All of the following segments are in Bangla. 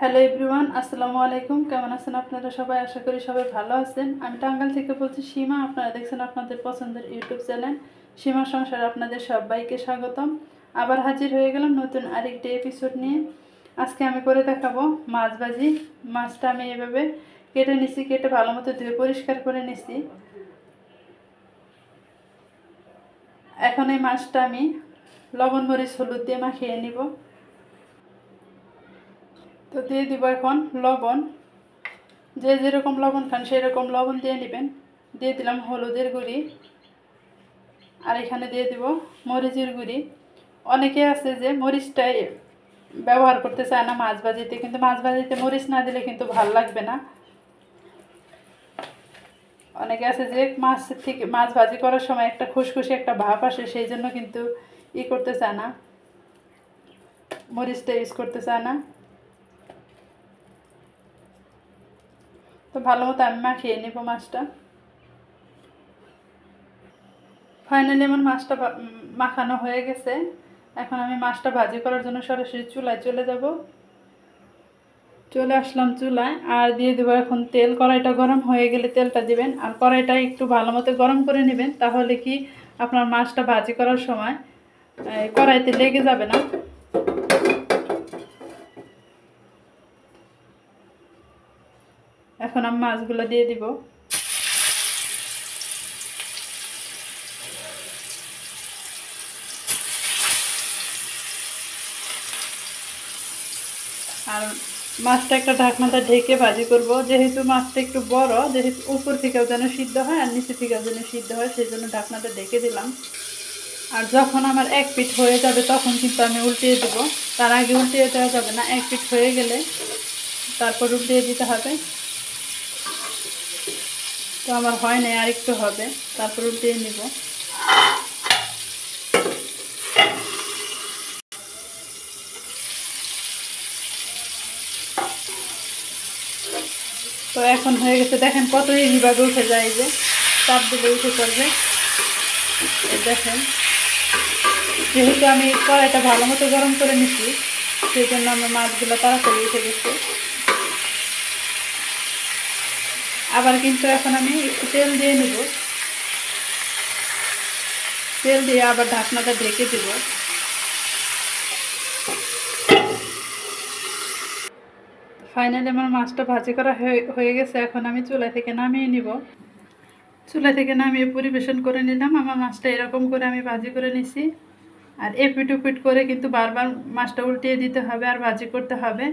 হ্যালো এভরিওয়ান, আসসালামু আলাইকুম। কেমন আছেন আপনারা সবাই? আশা করি সবাই ভালো আছেন। আমি টাঙ্গাইল থেকে বলছি সীমা। আপনারা দেখছেন আপনাদের পছন্দের ইউটিউব চ্যানেল সীমা সংসারে। আপনাদের সবাইকে স্বাগতম। আবার হাজির হয়ে গেলাম নতুন আরেকটি এপিসোড নিয়ে। আজকে আমি করে দেখাবো মাছ ভাজি। মাছটা আমি এভাবে কেটে নিছি, কেটে ভালো মতো ধুয়ে পরিষ্কার করে নিছি। এখন এই মাছটা আমি লবণ মরিচ হলুদ দিয়ে মাখিয়ে নিব। তো দিয়ে দিব এখন লবণ। যে যেরকম লবণ খান সেই রকম লবণ দিয়ে নেবেন। দিয়ে দিলাম হলুদের গুঁড়ি, আর এখানে দিয়ে দিব মরিচের গুঁড়ি। অনেকে আছে যে মরিচটাই ব্যবহার করতে চায় না মাছ ভাজিতে, কিন্তু মাছ ভাজিতে মরিচ না দিলে কিন্তু ভাল লাগবে না। অনেকে আছে যে মাছ ভাজি করার সময় একটা খুশখুশি একটা ভাব আসে, সেই জন্য কিন্তু করতে চায় না, মরিচটা ইউজ করতে চায় না। তো ভালো মতো আমি মাখিয়ে নেব মাছটা। ফাইনালি আমার মাছটা মাখানো হয়ে গেছে। এখন আমি মাছটা ভাজি করার জন্য সরাসরি চুলায় চলে যাব। চলে আসলাম চুলায়, আর দিয়ে দেবো এখন তেল। কড়াইটা গরম হয়ে গেলে তেলটা দিবেন, আর কড়াইটা একটু ভালো মতো গরম করে নেবেন, তাহলে কি আপনার মাছটা ভাজি করার সময় কড়াইতে লেগে যাবে না। এখন আমি মাছগুলো দিয়ে দিব। আর মাছটা একটা ঢাকনাটা ঢেকে ভাজি করব, যেহেতু মাছটা একটু বড়, যেহেতু উপর থেকেও যেন সিদ্ধ হয় আর নিচে থেকেও যেন সিদ্ধ হয়, সেই জন্য ঢাকনাটা ঢেকে দিলাম। আর যখন আমার এক পিঠ হয়ে যাবে তখন কিন্তু আমি উল্টিয়ে দেবো। তার আগে উল্টিয়ে দেওয়া যাবে না, এক পিঠ হয়ে গেলে তারপর উল্টিয়ে দিতে হবে। তো আমার হয় না, আর একটু হবে, তারপর উল্টিয়ে নিব। তো এখন হয়ে গেছে, দেখেন কত ইজিভাবে উঠে যায়, যে চাপ দিলে উঠে পড়বে। দেখেন, যেহেতু আমি কড়াইটা ভালো মতো গরম করে নিচ্ছি, সেই জন্য আমার মাছগুলো তাড়াতাড়ি উঠে গেছে। আবার কিন্তু এখন আমি একটু তেল দিয়ে নেব। তেল দিয়ে আবার ঢাকনাটা ঢেকে দেব। ফাইনালি আমার মাছটা ভাজি করা হয়ে গেছে। এখন আমি চুলা থেকে নামিয়ে নিব। চুলা থেকে নামিয়ে পরিবেশন করে নিলাম। আমার মাছটা এরকম করে আমি ভাজি করে নিছি। আর এপিট উপিট করে কিন্তু বারবার মাছটা উল্টিয়ে দিতে হবে আর ভাজি করতে হবে।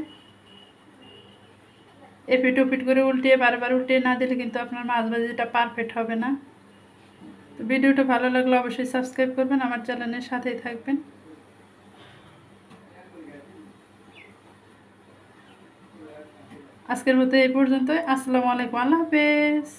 এপিট উপিট করে উল্টিয়ে বারবার উল্টিয়ে না দিলে কিন্তু আপনার মাছ ভাজিটা পারফেক্ট হবে না। তো ভিডিওটা ভালো লাগলে অবশ্যই সাবস্ক্রাইব করবেন, আমার চ্যানেলের সাথেই থাকবেন। আজকের মতো এই পর্যন্তই। আসসালামু আলাইকুম, আল্লাহ হাফেজ।